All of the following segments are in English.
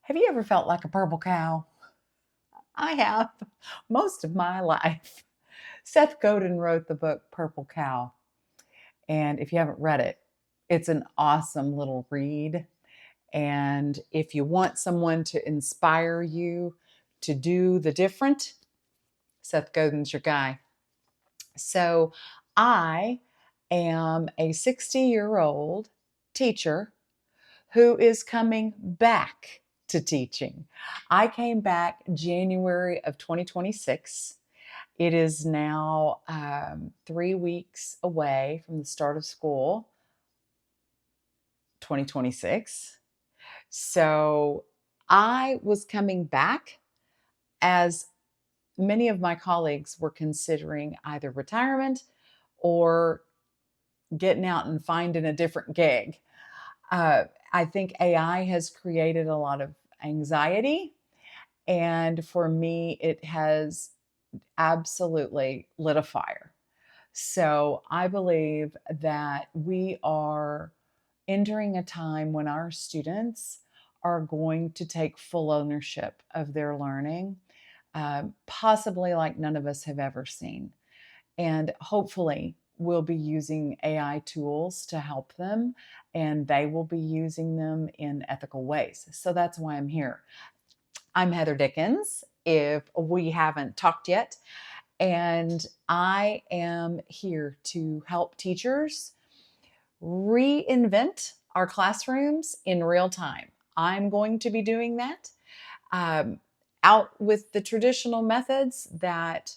Have you ever felt like a purple cow? I have most of my life. Seth Godin wrote the book Purple Cow. And if you haven't read it, it's an awesome little read. And if you want someone to inspire you to do the different, Seth Godin's your guy. So I am a 60-year-old teacher who is coming back to teaching. I came back January of 2026. It is now 3 weeks away from the start of school, 2026. So I was coming back as many of my colleagues were considering either retirement or getting out and finding a different gig. I think AI has created a lot of anxiety. And for me, it has absolutely lit a fire. So I believe that we are entering a time when our students are going to take full ownership of their learning, possibly like none of us have ever seen. And hopefully, we'll be using AI tools to help them, and they will be using them in ethical ways. So that's why I'm here. I'm Heather Dickens, if we haven't talked yet, and I am here to help teachers reinvent our classrooms in real time. I'm going to be doing that um, out with the traditional methods that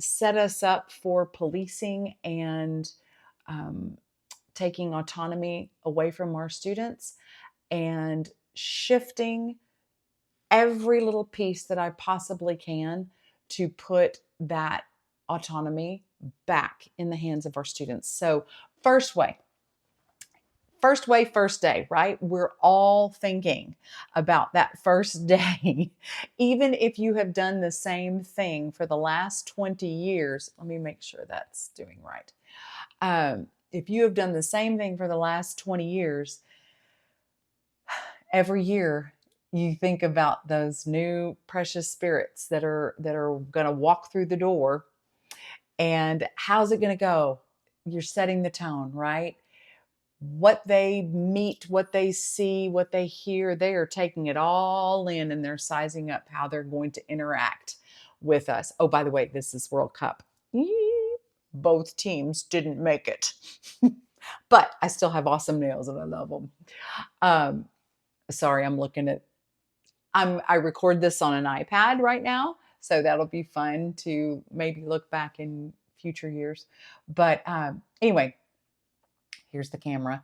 set us up for policing and um, taking autonomy away from our students and shifting every little piece that I possibly can to put that autonomy back in the hands of our students. So, first way, first day, right? We're all thinking about that first day. Even if you have done the same thing for the last 20 years, let me make sure that's doing right. If you have done the same thing for the last 20 years, every year you think about those new precious spirits that are going to walk through the door, and how's it going to go? You're setting the tone, right? What they meet, what they see, what they hear, they are taking it all in and they're sizing up how they're going to interact with us. Oh, by the way, this is World Cup. Both teams didn't make it, but I still have awesome nails and I love them. Sorry, I'm looking at I record this on an iPad right now, so that'll be fun to maybe look back in future years. But anyway, here's the camera.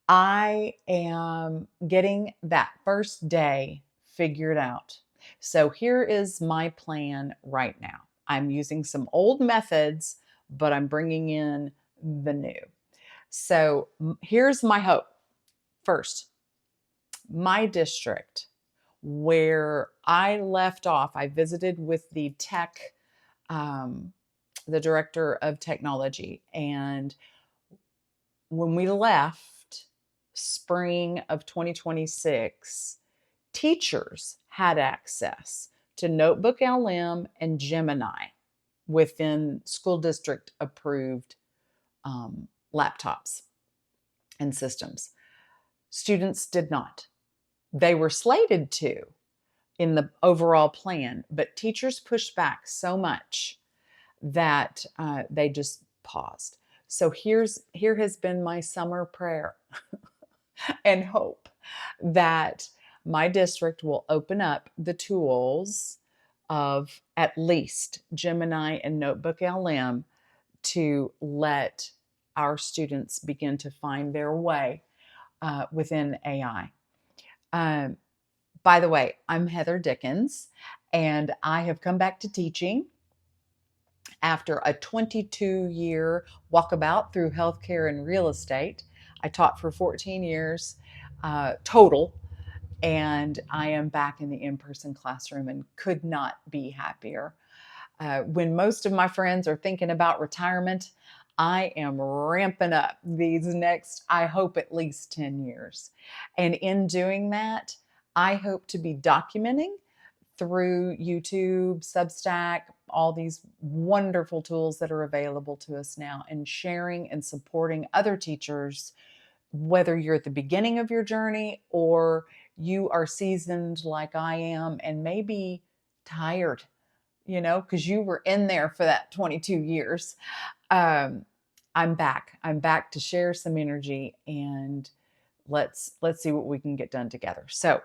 I am getting that first day figured out. So here is my plan right now. I'm using some old methods, but I'm bringing in the new. So here's my hope. First, my district where I left off, I visited with the the director of technology. And when we left spring of 2026, teachers had access to Notebook LM and Gemini within school district approved laptops and systems. Students did not. They were slated to in the overall plan, but teachers pushed back so much that they just paused. So here has been my summer prayer and hope that my district will open up the tools of at least Gemini and Notebook LM to let our students begin to find their way within AI. By the way, I'm Heather Dickens, and I have come back to teaching after a 22-year walkabout through healthcare and real estate. I taught for 14 years total, and I am back in the in-person classroom and could not be happier. When most of my friends are thinking about retirement, I am ramping up these next, I hope, at least 10 years. And in doing that, I hope to be documenting through YouTube, Substack, all these wonderful tools that are available to us now, and sharing and supporting other teachers, whether you're at the beginning of your journey or you are seasoned like I am and maybe tired, because you were in there for that 22 years. Um, I'm back. I'm back to share some energy, and let's see what we can get done together. So,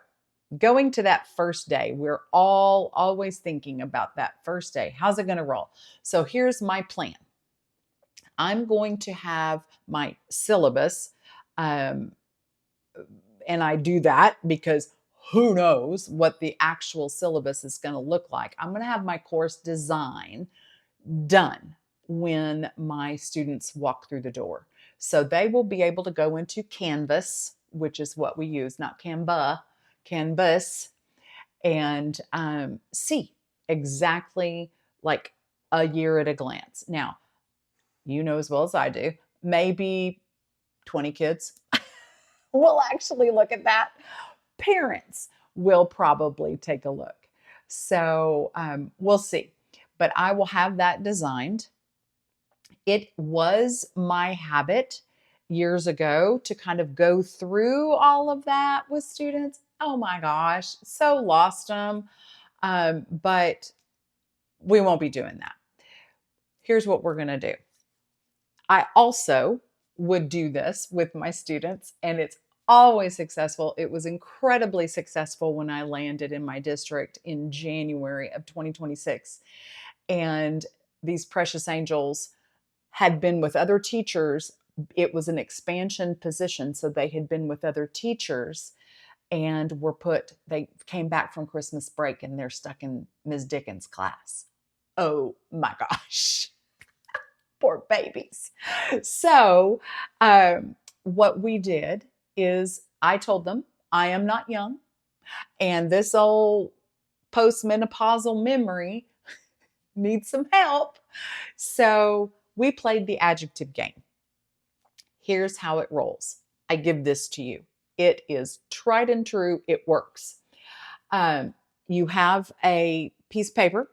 going to that first day, we're all always thinking about that first day. How's it going to roll? So, here's my plan. I'm going to have my syllabus, um, and I do that because who knows what the actual syllabus is going to look like. I'm going to have my course design done when my students walk through the door. So they will be able to go into Canvas, which is what we use, not Canva, Canvas, and see exactly like a year at a glance. Now, you know as well as I do, maybe 20 kids will actually look at that. Parents will probably take a look. So we'll see. But I will have that designed. It was my habit years ago to kind of go through all of that with students. Oh my gosh, so lost them. But we won't be doing that. Here's what we're going to do. I also would do this with my students, and it's always successful. It was incredibly successful when I landed in my district in January of 2026. And these precious angels had been with other teachers. It was an expansion position. So they had been with other teachers and they came back from Christmas break and they're stuck in Ms. Dickens' class. Oh my gosh. Poor babies. So, what we did is I told them, I am not young. And this old postmenopausal memory needs some help. So, we played the adjective game. Here's how it rolls. I give this to you. It is tried and true. It works. You have a piece of paper.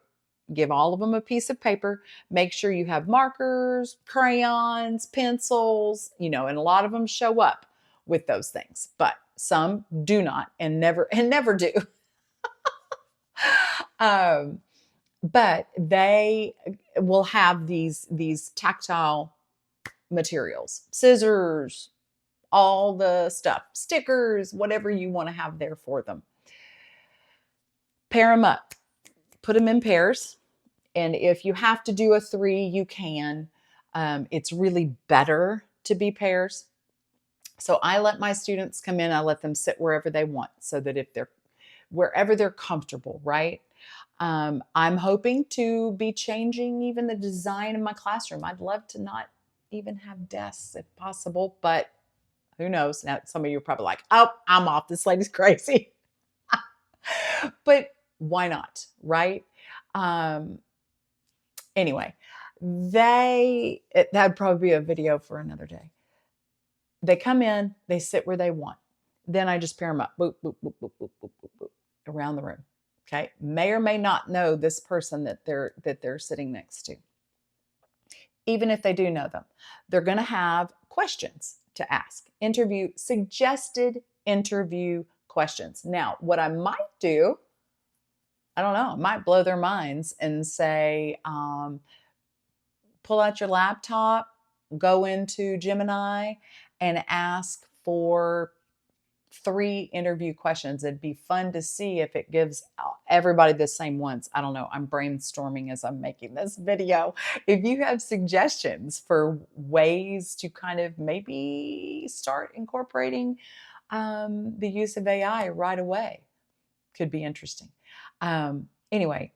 Give all of them a piece of paper. Make sure you have markers, crayons, pencils, and a lot of them show up with those things, but some do not and never do. But they will have these tactile materials, scissors, all the stuff, stickers, whatever you want to have there for them. Pair them up, put them in pairs. And if you have to do a 3, you can. It's really better to be pairs. So I let my students come in, I let them sit wherever they want so that wherever they're comfortable, right? I'm hoping to be changing even the design of my classroom. I'd love to not even have desks if possible, but who knows? Now, some of you are probably like, oh, I'm off. This lady's crazy. But why not, right? Anyway, that'd probably be a video for another day. They come in, they sit where they want. Then I just pair them up, boop, boop, boop, boop, boop, boop, boop, boop, around the room. Okay, may or may not know this person that they're sitting next to. Even if they do know them, they're going to have questions to ask. Suggested interview questions. Now, what I might do, I don't know, I might blow their minds and say, pull out your laptop, go into Gemini, and ask for 3 interview questions. It'd be fun to see if it gives everybody the same ones. I don't know. I'm brainstorming as I'm making this video. If you have suggestions for ways to kind of maybe start incorporating the use of AI right away, could be interesting. Anyway,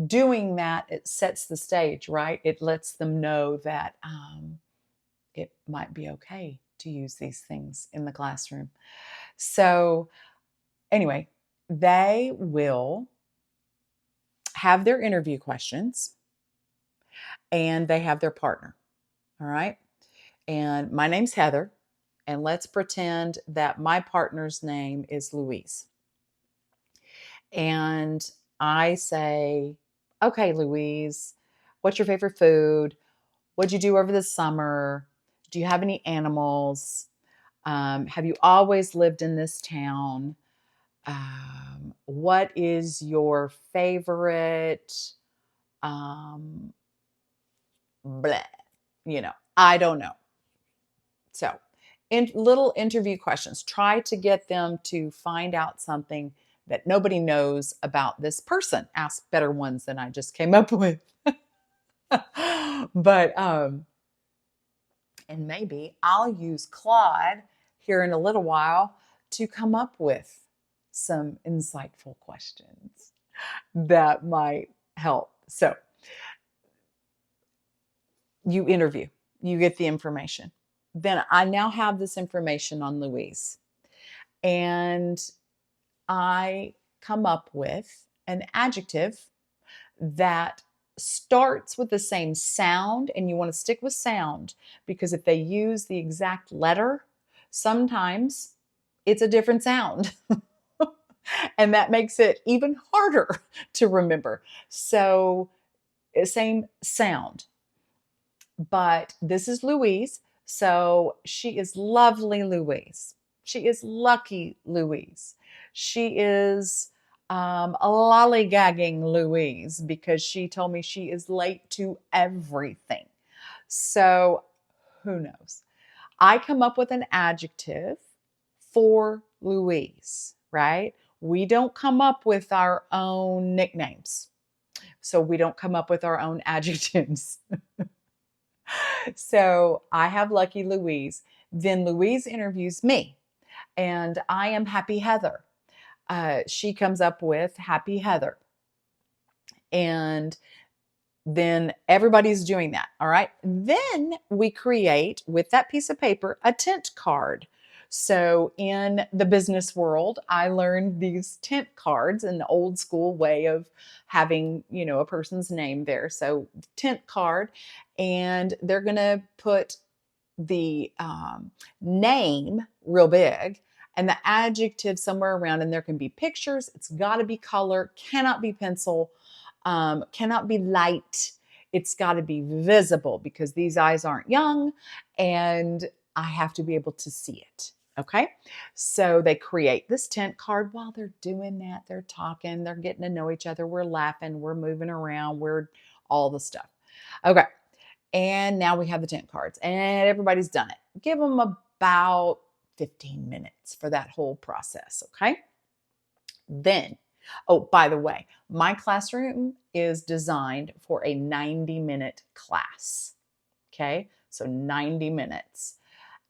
doing that, it sets the stage, right? It lets them know that it might be okay to use these things in the classroom. So anyway, they will have their interview questions and they have their partner. All right. And my name's Heather. And let's pretend that my partner's name is Louise. And I say, okay, Louise, what's your favorite food? What'd you do over the summer? Do you have any animals? Have you always lived in this town? What is your favorite bleh? I don't know. So, little interview questions. Try to get them to find out something that nobody knows about this person. Ask better ones than I just came up with. But and maybe I'll use Claude here in a little while to come up with some insightful questions that might help. So you interview, you get the information. Then I now have this information on Louise, and I come up with an adjective that starts with the same sound, and you want to stick with sound because if they use the exact letter, sometimes it's a different sound. And that makes it even harder to remember. So, same sound. But this is Louise. So, she is lovely Louise. She is lucky Louise. She is a lollygagging Louise because she told me she is late to everything. So, who knows? I come up with an adjective for Louise, right? We don't come up with our own nicknames. So we don't come up with our own adjectives. So I have Lucky Louise. Then Louise interviews me, and I am Happy Heather. She comes up with Happy Heather. And then everybody's doing that. All right. Then we create with that piece of paper a tent card. So in the business world, I learned these tent cards, an old school way of having, a person's name there. So tent card, and they're going to put the name real big and the adjective somewhere around, and there can be pictures. It's got to be color, cannot be pencil, cannot be light. It's got to be visible because these eyes aren't young and I have to be able to see it. Okay. So they create this tent card. While they're doing that, they're talking, they're getting to know each other. We're laughing, we're moving around, we're all the stuff. Okay. And now we have the tent cards and everybody's done it. Give them about 15 minutes for that whole process. Okay. Then, oh, by the way, my classroom is designed for a 90-minute class. Okay. So 90 minutes.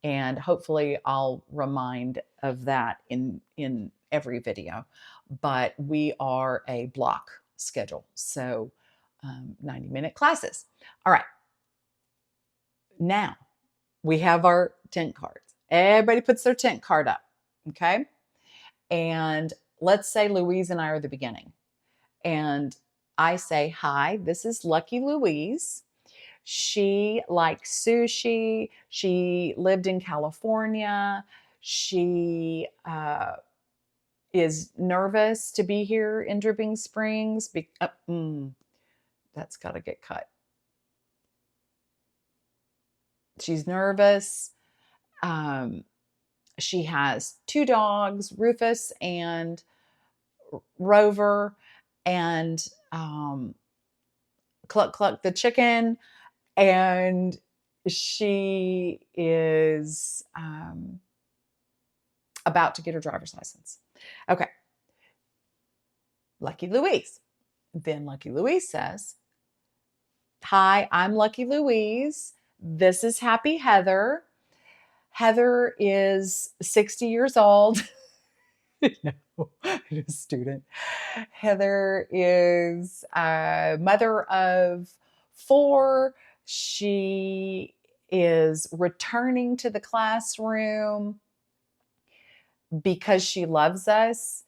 And hopefully I'll remind of that in every video. But we are a block schedule. So 90-minute classes. All right. Now we have our tent cards. Everybody puts their tent card up. Okay. And let's say Louise and I are the beginning. And I say, hi, this is Lucky Louise. She likes sushi. She lived in California. She is nervous to be here in Dripping Springs. That's got to get cut. She's nervous. She has 2 dogs, Rufus and Rover, and Cluck Cluck the chicken. And she is about to get her driver's license. Okay. Lucky Louise. Then Lucky Louise says, hi, I'm Lucky Louise. This is Happy Heather. Heather is 60 years old. No, a student. Heather is a mother of 4. She is returning to the classroom because she loves us,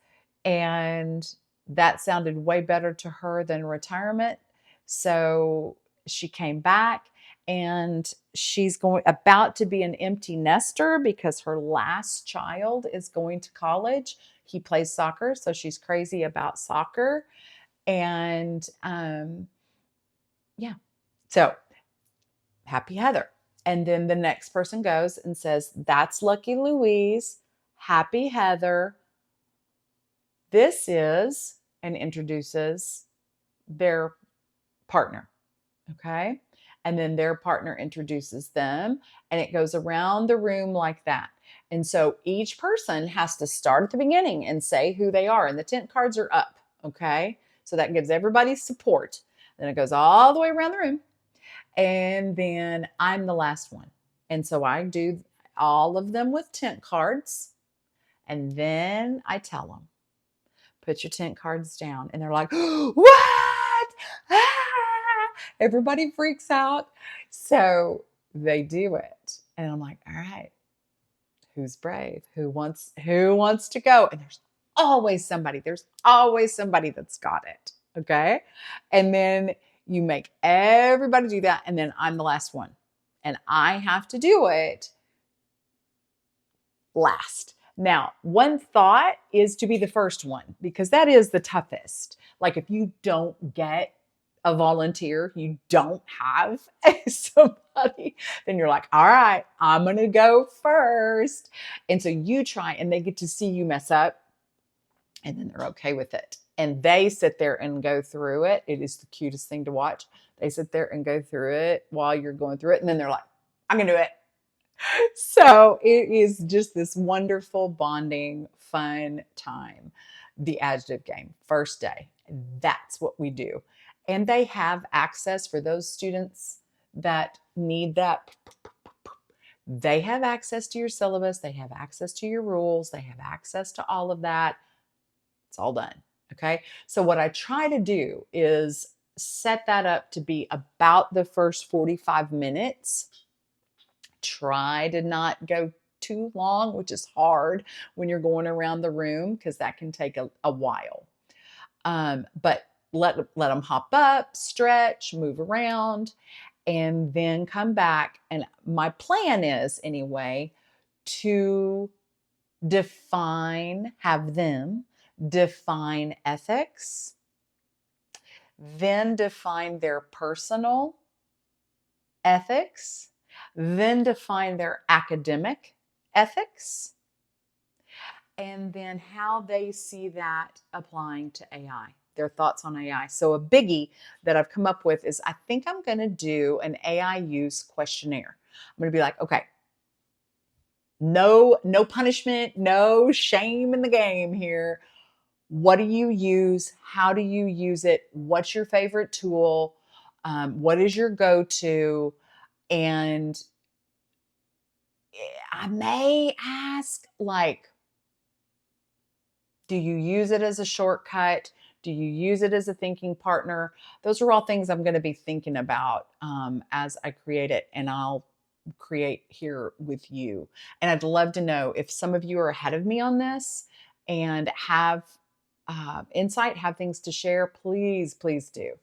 and that sounded way better to her than retirement. So she came back, and she's about to be an empty nester because her last child is going to college. He plays soccer, so she's crazy about soccer. And yeah, so happy Heather. And then the next person goes and says, that's lucky Louise, happy Heather. This is, and introduces their partner. Okay. And then their partner introduces them, and it goes around the room like that. And so each person has to start at the beginning and say who they are. And the tent cards are up. Okay. So that gives everybody support. Then it goes all the way around the room. And then I'm the last one. And so I do all of them with tent cards. And then I tell them, put your tent cards down. And they're like, what? Ah! Everybody freaks out. So they do it. And I'm like, all right, who's brave? Who wants to go? And there's always somebody. There's always somebody that's got it. Okay. And then you make everybody do that. And then I'm the last one. And I have to do it last. Now, one thought is to be the first one, because that is the toughest. Like if you don't get a volunteer, you don't have somebody, then you're like, all right, I'm going to go first. And so you try, and they get to see you mess up, and then they're okay with it. And they sit there and go through it. It is the cutest thing to watch. They sit there and go through it while you're going through it. And then they're like, I'm going to do it. So it is just this wonderful, bonding, fun time. The adjective game, first day. That's what we do. And they have access for those students that need that. They have access to your syllabus. They have access to your rules. They have access to all of that. It's all done. Okay. So what I try to do is set that up to be about the first 45 minutes. Try to not go too long, which is hard when you're going around the room because that can take a while. But let them hop up, stretch, move around, and then come back. And my plan is, anyway, to have them define ethics, then define their personal ethics, then define their academic ethics, and then how they see that applying to AI, their thoughts on AI. So a biggie that I've come up with is I think I'm going to do an AI use questionnaire. I'm going to be like, okay, no punishment, no shame in the game here. What do you use? How do you use it? What's your favorite tool? What is your go-to? And I may ask, like, do you use it as a shortcut? Do you use it as a thinking partner? Those are all things I'm going to be thinking about as I create it, and I'll create here with you. And I'd love to know if some of you are ahead of me on this and have insight, have things to share. Please, please do.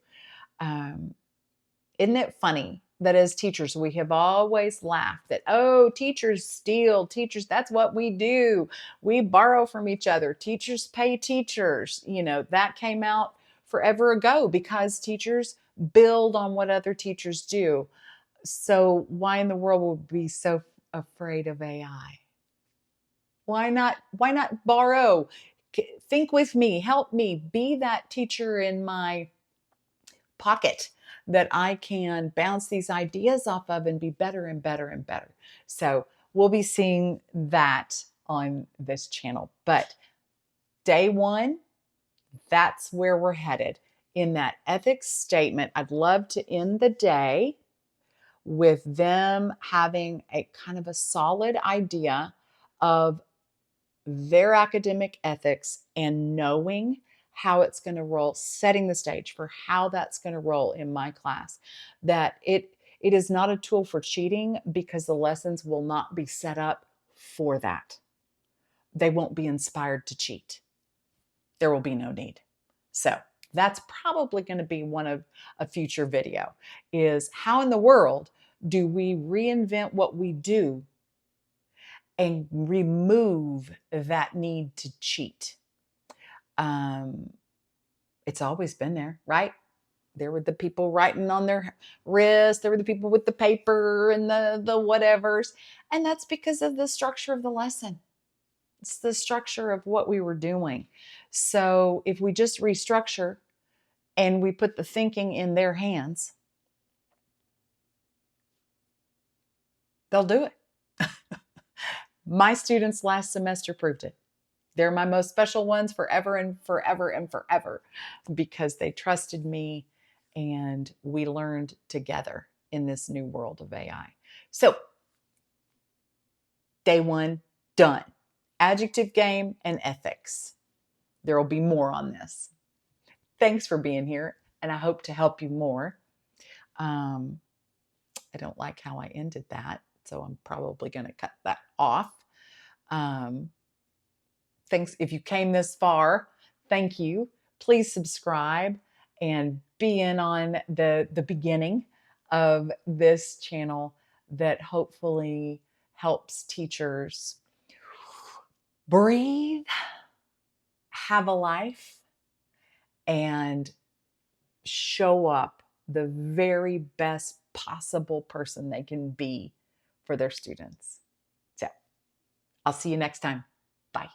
Isn't it funny that as teachers, we have always laughed that, oh, teachers steal, teachers, that's what we do. We borrow from each other. Teachers pay teachers. You know, that came out forever ago because teachers build on what other teachers do. So why in the world would we be so afraid of AI? Why not borrow? Think with me, help me, be that teacher in my pocket that I can bounce these ideas off of and be better and better and better. So we'll be seeing that on this channel. But day one, that's where we're headed. In that ethics statement, I'd love to end the day with them having a kind of a solid idea of their academic ethics and knowing how it's going to roll, setting the stage for how that's going to roll in my class. That it is not a tool for cheating because the lessons will not be set up for that. They won't be inspired to cheat. There will be no need. So that's probably going to be one of a future video, is how in the world do we reinvent what we do and remove that need to cheat? It's always been there, right? There were the people writing on their wrist. There were the people with the paper and the whatevers. And that's because of the structure of the lesson. It's the structure of what we were doing. So if we just restructure and we put the thinking in their hands, they'll do it. My students last semester proved it. They're my most special ones forever and forever and forever because they trusted me and we learned together in this new world of AI. So, day one, done. Adjective game and ethics. There will be more on this. Thanks for being here, and I hope to help you more. I don't like how I ended that, so I'm probably going to cut that off. Thanks. If you came this far, thank you. Please subscribe and be in on the beginning of this channel that hopefully helps teachers breathe, have a life, and show up the very best possible person they can be for their students. So I'll see you next time. Bye.